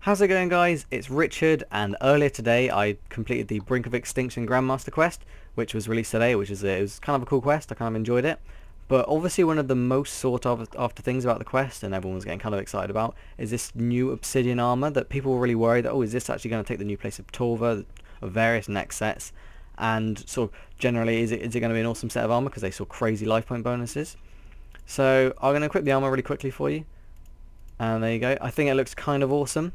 How's it going, guys? It's Richard, and earlier today I completed the Brink of Extinction Grandmaster quest, which was released today, it was kind of a cool quest. I kind of enjoyed it. But obviously one of the most sought after things about the quest, and everyone was getting kind of excited about, is this new Obsidian Armour that people were really worried that, oh, is this actually going to take the new place of Torva, of various next sets, and sort of generally is it going to be an awesome set of armour because they saw crazy life point bonuses. So I'm going to equip the armour really quickly for you, and there you go. I think it looks kind of awesome.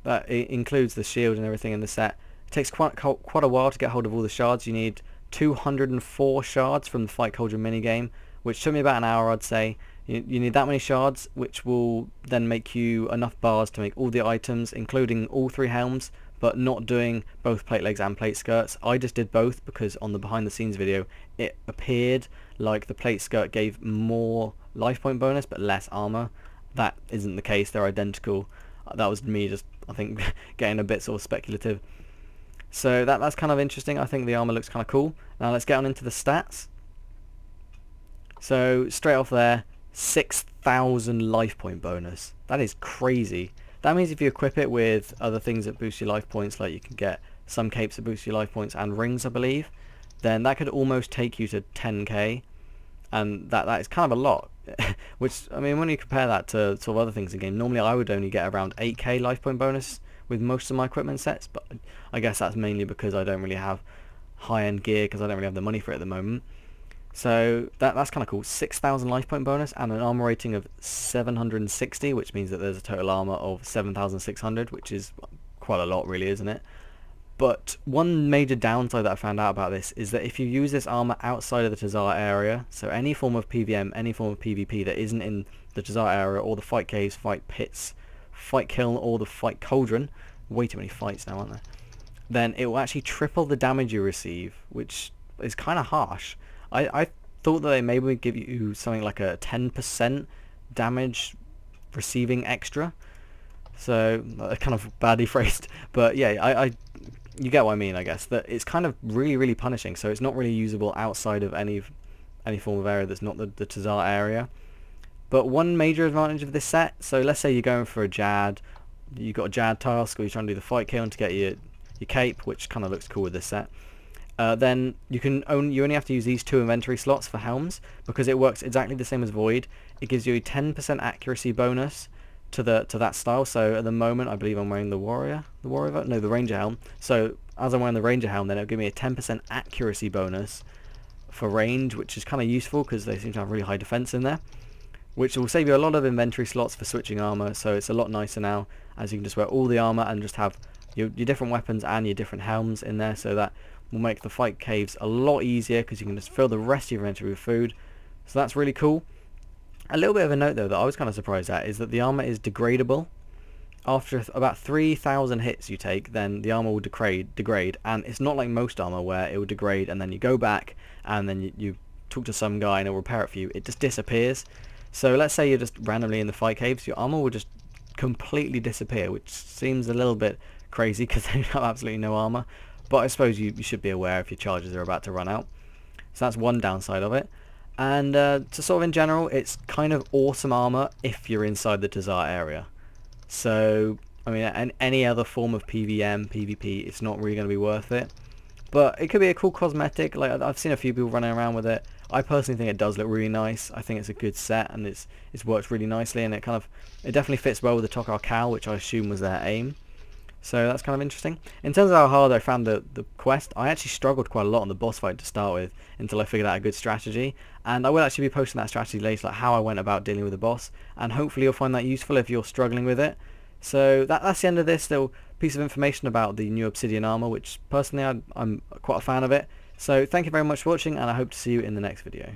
That it includes the shield and everything in the set. It takes quite a while to get hold of all the shards. You need 204 shards from the Fight Cauldron minigame, which took me about an hour, I'd say. You need that many shards, which will then make you enough bars to make all the items, including all 3 helms, but not doing both plate legs and plate skirts. I just did both because on the behind the scenes video it appeared like the plate skirt gave more life point bonus but less armor. That isn't the case, they're identical. That was me just, I think, getting a bit sort of speculative. So that's kind of interesting. I think the armor looks kind of cool. Now let's get on into the stats. So straight off there, 6,000 life point bonus. That is crazy. That means if you equip it with other things that boost your life points, like you can get some capes that boost your life points and rings, I believe, then that could almost take you to 10k, and that is kind of a lot. Which, I mean, when you compare that to sort of other things in the game, normally I would only get around 8k life point bonus with most of my equipment sets, but I guess that's mainly because I don't really have high-end gear, because I don't really have the money for it at the moment. So that's kind of cool. 6,000 life point bonus and an armor rating of 760, which means that there's a total armor of 7,600, which is quite a lot, really, isn't it? But one major downside that I found out about this is that if you use this armor outside of the tokhaar area, so any form of PVM, any form of PvP that isn't in the tokhaar area, or the fight caves, fight pits, fight kiln, or the fight cauldron, way too many fights now, aren't there? Then it will actually triple the damage you receive, which is kind of harsh. I thought that they maybe would give you something like a 10% damage receiving extra. So kind of badly phrased, but yeah, you get what I mean, I guess. That it's kind of really punishing, so it's not really usable outside of any form of area that's not the tokhaar area. But one major advantage of this set, so let's say you're going for a Jad, you've got a Jad task, or you're trying to do the fight kiln to get your cape, which kind of looks cool with this set. Then you only have to use these 2 inventory slots for helms, because it works exactly the same as Void. It gives you a 10% accuracy bonus to that style. So at the moment I believe I'm wearing the Ranger helm. So as I'm wearing the Ranger helm, then it'll give me a 10% accuracy bonus for range, which is kind of useful because they seem to have really high defense in there, which will save you a lot of inventory slots for switching armor. So it's a lot nicer now, as you can just wear all the armor and just have your different weapons and your different helms in there. So that will make the fight caves a lot easier because you can just fill the rest of your inventory with food. So that's really cool. A little bit of a note though that I was kind of surprised at is that the armor is degradable. After about 3,000 hits you take, then the armor will degrade, and it's not like most armor where it will degrade and then you go back and then you talk to some guy and it'll repair it for you. It just disappears. So let's say you're just randomly in the fight caves, your armor will just completely disappear, which seems a little bit crazy because they have absolutely no armor. But I suppose you should be aware if your charges are about to run out. So that's one downside of it. And to sort of in general, it's kind of awesome armor if you're inside the tokhaar area. So, I mean, any other form of PVM, PvP, it's not really going to be worth it. But it could be a cool cosmetic. Like, I've seen a few people running around with it. I personally think it does look really nice. I think it's a good set, and it's worked really nicely, and it definitely fits well with the tokhaar cowl, which I assume was their aim. So that's kind of interesting. In terms of how hard I found the quest, I actually struggled quite a lot on the boss fight to start with until I figured out a good strategy. And I will actually be posting that strategy later, like how I went about dealing with the boss. And hopefully you'll find that useful if you're struggling with it. So that's the end of this little piece of information about the new Obsidian Armour, which personally I'm quite a fan of it. So thank you very much for watching, and I hope to see you in the next video.